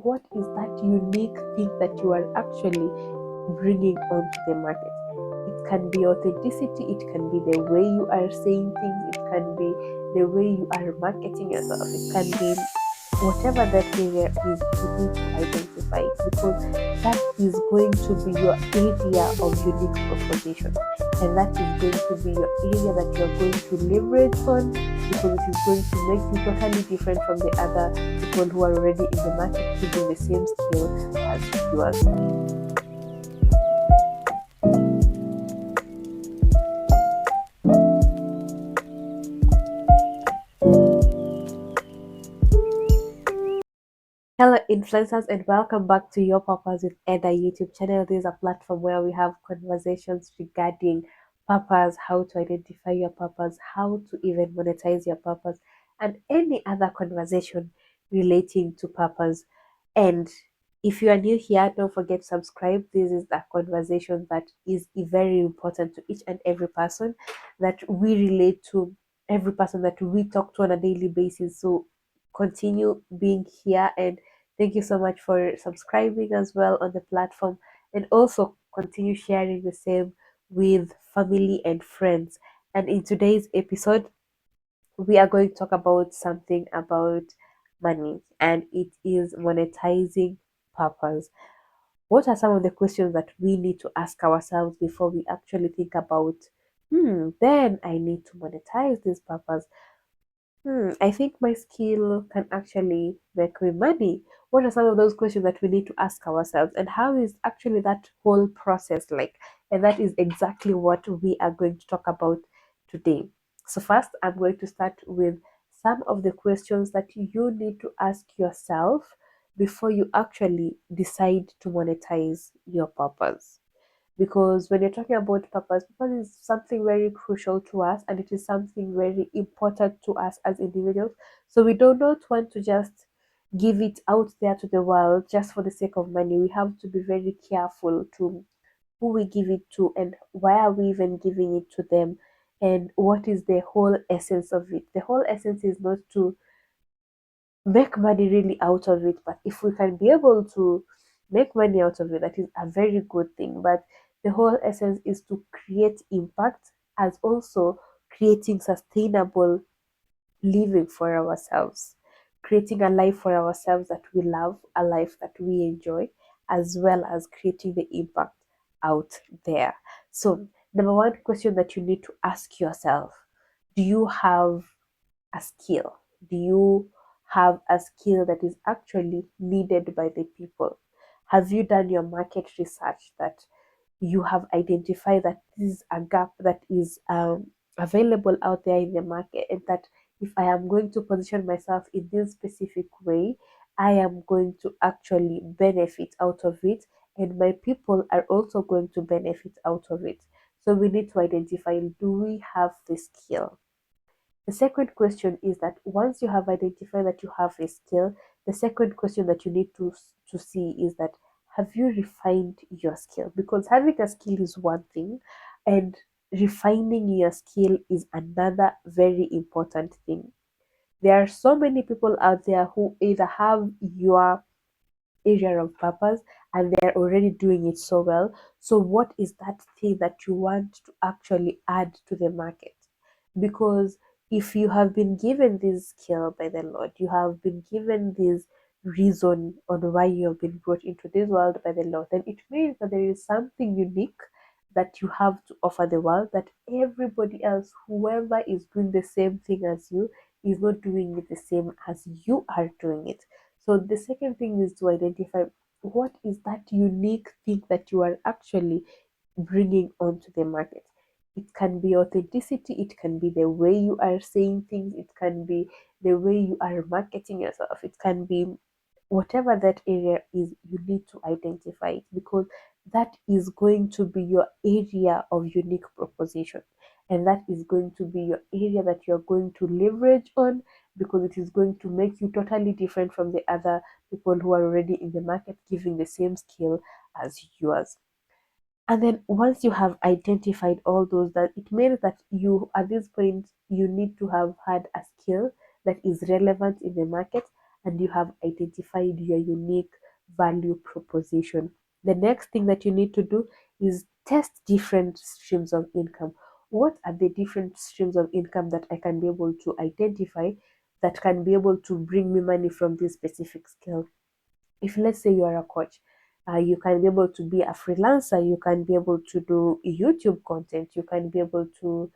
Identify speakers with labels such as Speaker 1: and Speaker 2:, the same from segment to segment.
Speaker 1: what is that unique thing that you are actually bringing onto the market. It can be authenticity, it can be the way you are saying things, it can be the way you are marketing yourself, it can be whatever that area is. You need to identify it, because that is going to be your area of unique proposition, and that is going to be your area that you are going to leverage on, because it is going to make you totally different from the other people who are already in the market using the same skill as yours. Hello, influencers, and welcome back to Your Purpose with Edda YouTube channel. This is a platform where we have conversations regarding purpose, how to identify your purpose, how to even monetize your purpose, and any other conversation relating to purpose. And if you are new here, don't forget to subscribe. This is a conversation that is very important to each and every person that we relate to, every person that we talk to on a daily basis. So continue being here, and thank you so much for subscribing as well on the platform, and also continue sharing the same with family and friends. And in today's episode, we are going to talk about something about money, and it is monetizing purpose. What are some of the questions that we need to ask ourselves before we actually think about, then I need to monetize this purpose? I think my skill can actually make me money. What are some of those questions that we need to ask ourselves? And how is actually that whole process like? And that is exactly what we are going to talk about today. So, first, I'm going to start with some of the questions that you need to ask yourself before you actually decide to monetize your purpose. Because when you're talking about purpose is something very crucial to us, and it is something very important to us as individuals. So we do not want to just give it out there to the world just for the sake of money. We have to be very careful to who we give it to, and why are we even giving it to them, and what is the whole essence of it. The whole essence is not to make money really out of it, but if we can be able to make money out of it, that is a very good thing. But the whole essence is to create impact, as also creating sustainable living for ourselves, creating a life for ourselves that we love, a life that we enjoy, as well as creating the impact out there. So number one question that you need to ask yourself: do you have a skill? Do you have a skill that is actually needed by the people? Have you done your market research, that you have identified that this is a gap that is available out there in the market, and that if I am going to position myself in this specific way, I am going to actually benefit out of it, and my people are also going to benefit out of it. So we need to identify, do we have the skill? The second question is that once you have identified that you have a skill, the second question that you need to see is that, have you refined your skill? Because having a skill is one thing, and refining your skill is another very important thing. There are so many people out there who either have your area of purpose and they're already doing it so well. So, what is that thing that you want to actually add to the market? Because if you have been given this skill by the Lord, you have been given this reason on why you have been brought into this world by the Lord, then it means that there is something unique that you have to offer the world, that everybody else, whoever is doing the same thing as you, is not doing it the same as you are doing it. So the second thing is to identify, what is that unique thing that you are actually bringing onto the market. It can be authenticity, it can be the way you are saying things, it can be the way you are marketing yourself, it can be whatever that area is. You need to identify it, because that is going to be your area of unique proposition, and that is going to be your area that you're going to leverage on, because it is going to make you totally different from the other people who are already in the market giving the same skill as yours. And then once you have identified all those, that it means that you, at this point, you need to have had a skill that is relevant in the market, and you have identified your unique value proposition. The next thing that you need to do is test different streams of income. What are the different streams of income that I can be able to identify that can be able to bring me money from this specific skill? If let's say you are a coach, you can be able to be a freelancer, you can be able to do YouTube content, you can be able to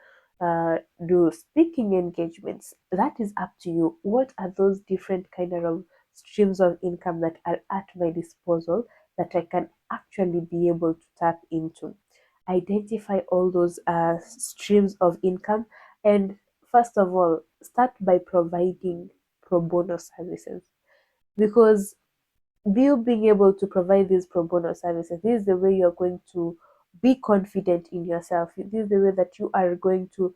Speaker 1: do speaking engagements. That is up to you. What are those different kind of streams of income that are at my disposal that I can actually be able to tap into? Identify all those streams of income, and first of all, start by providing pro bono services, because you being able to provide these pro bono services, this is the way you're going to be confident in yourself. This is the way that you are going to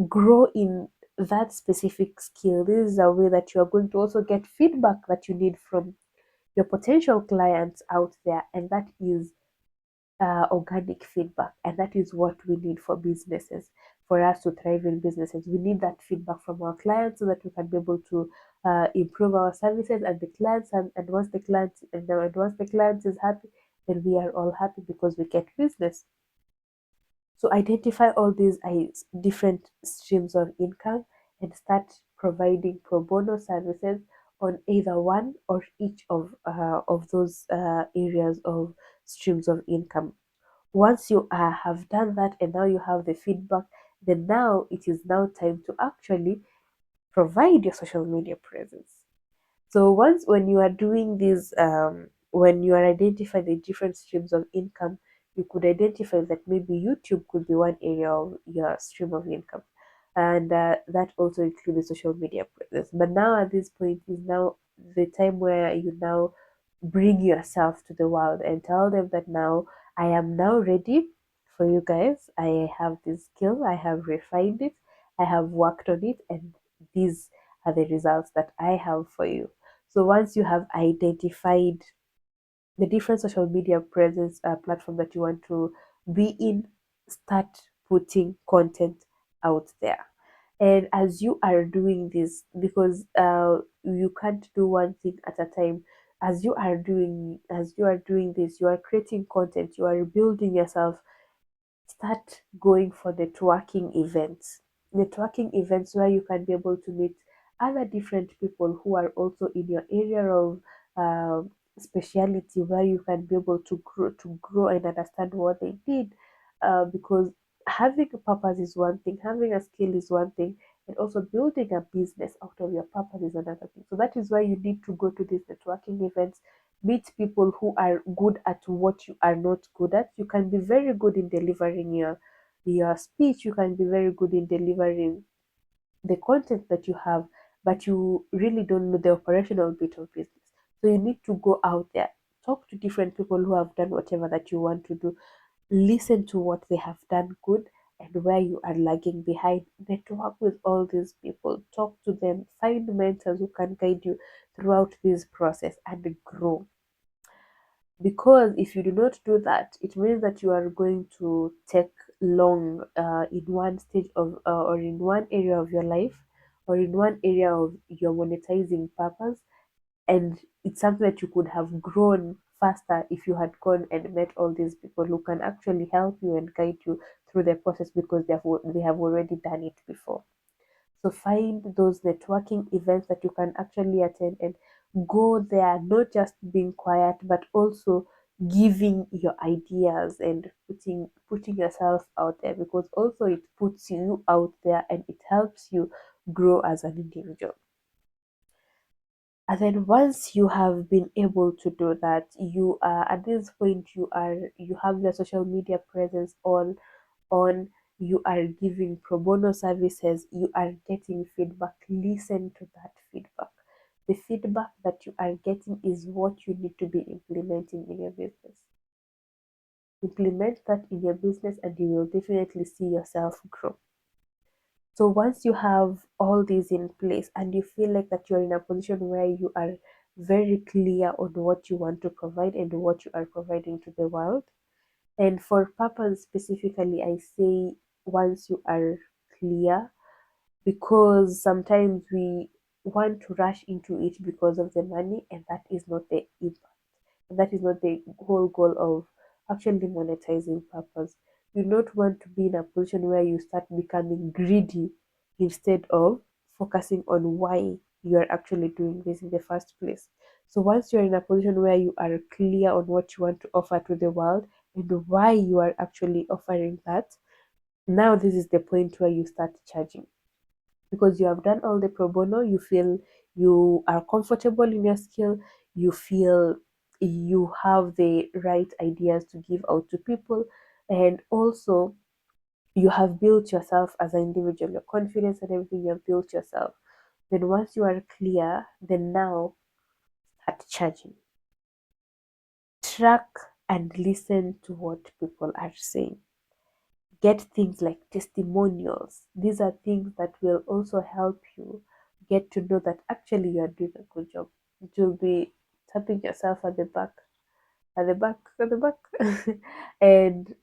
Speaker 1: grow in that specific skill. This is a way that you are going to also get feedback that you need from your potential clients out there, and that is organic feedback. And that is what we need for businesses. For us to thrive in businesses, we need that feedback from our clients so that we can be able to improve our services and the clients. And once the clients and once the client is happy, then we are all happy because we get business. So identify all these different streams of income and start providing pro bono services on either one or each of those areas of streams of income. Once you have done that and now you have the feedback, then now it is now time to actually provide your social media presence. So once when you are doing this, when you are identifying the different streams of income, you could identify that maybe YouTube could be one area of your stream of income, and that also includes the social media presence. But now at this point is now the time where you now bring yourself to the world and tell them that now I am now ready for you guys. I have this skill, I have refined it, I have worked on it, and these are the results that I have for you. So once you have identified the different social media presence platform that you want to be in, start putting content out there. And as you are doing this, because you can't do one thing at a time, as you are doing this, you are creating content, you are building yourself. Start going for networking events. Networking events where you can be able to meet other different people who are also in your area of speciality, where you can be able to grow and understand what they did. Because having a purpose is one thing, having a skill is one thing, and also building a business out of your purpose is another thing. So that is why you need to go to these networking events, meet people who are good at what you are not good at. You can be very good in delivering your speech, you can be very good in delivering the content that you have, but you really don't know the operational bit of business. So you need to go out there, talk to different people who have done whatever that you want to do, listen to what they have done good and where you are lagging behind. Network with all these people, talk to them, find mentors who can guide you throughout this process and grow. Because if you do not do that, it means that you are going to take long in one stage of or in one area of your life, or in one area of your monetizing purpose, and it's something that you could have grown faster if you had gone and met all these people who can actually help you and guide you through the process, because they have already done it before. So find those networking events that you can actually attend and go there, not just being quiet, but also giving your ideas and putting yourself out there, because also it puts you out there and it helps you grow as an individual. And then once you have been able to do that, you are at this point, you have your social media presence on, you are giving pro bono services, you are getting feedback. Listen to that feedback. The feedback that you are getting is what you need to be implementing in your business. Implement that in your business and you will definitely see yourself grow. So once you have all these in place and you feel like that you're in a position where you are very clear on what you want to provide and what you are providing to the world, and for purpose specifically, I say once you are clear, because sometimes want to rush into it because of the money, and that is not the impact. That is not the whole goal of actually monetizing purpose. You don't want to be in a position where you start becoming greedy instead of focusing on why you are actually doing this in the first place. So once you're in a position where you are clear on what you want to offer to the world and why you are actually offering that, now this is the point where you start charging, because you have done all the pro bono. You feel you are comfortable in your skill, you feel you have the right ideas to give out to people, and also you have built yourself as an individual, your confidence and everything you have built yourself. Then once you are clear, then now start charging. Track and listen to what people are saying. Get things like testimonials. These are things that will also help you get to know that actually you are doing a good job. You'll be tapping yourself at the back, at the back, at the back, and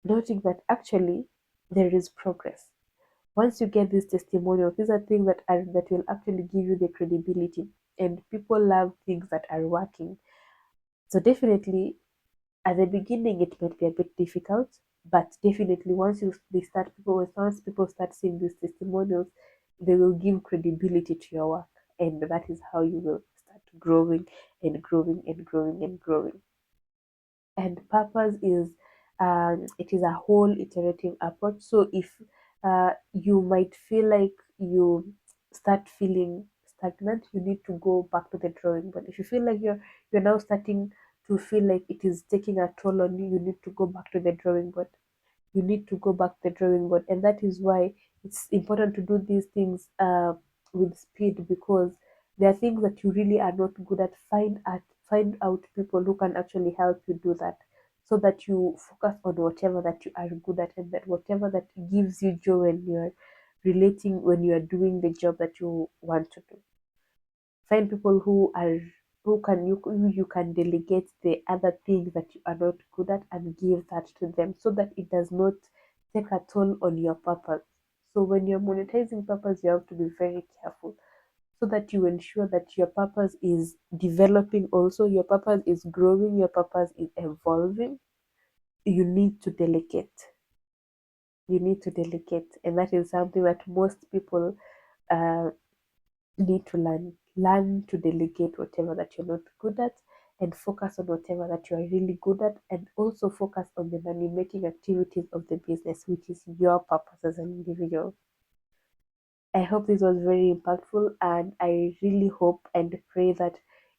Speaker 1: noting that actually there is progress. Once you get these testimonials, these are things that will actually give you the credibility, and people love things that are working. So definitely at the beginning it might be a bit difficult, but definitely once people start seeing these testimonials, they will give credibility to your work, and that is how you will start growing and growing and growing and growing. And purpose is, it is a whole iterative approach. So if you might feel like you start feeling stagnant, you need to go back to the drawing board. If you feel like you're now starting to feel like it is taking a toll on you, you need to go back to the drawing board. You need to go back to the drawing board, and that is why it's important to do these things with speed, because there are things that you really are not good at. Find out people who can actually help you do that, so that you focus on whatever that you are good at, and that whatever that gives you joy when you are doing the job that you want to do. Find people who you can delegate the other things that you are not good at, and give that to them, so that it does not take a toll on your purpose. So when you're monetizing purpose, you have to be very careful, so that you ensure that your purpose is developing, also your purpose is growing, your purpose is evolving. You need to delegate. You need to delegate, and that is something that most people uh, need to learn to delegate whatever that you're not good at, and focus on whatever that you are really good at, and also focus on the money making activities of the business, which is your purpose as an individual. I hope this was very impactful, and I really hope and pray that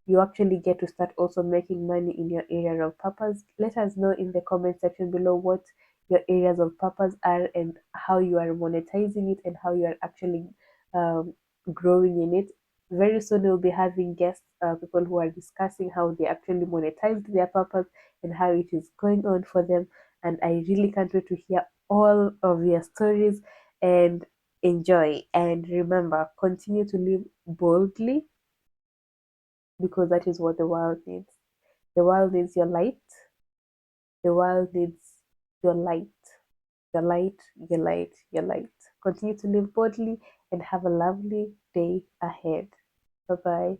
Speaker 1: you actually get to start also making money in your area of purpose. Let us know in the comment section below what your areas of purpose are, and how you are monetizing it, and how you are actually um, growing in it. Very soon we'll be having guests, people who are discussing how they actually monetized their purpose and how it is going on for them. And I really can't wait to hear all of your stories. And enjoy, and remember, continue to live boldly, because that is what the world needs. The world needs your light. The world needs your light. Your light, your light, your light. Continue to live boldly, and have a lovely day ahead. Bye bye.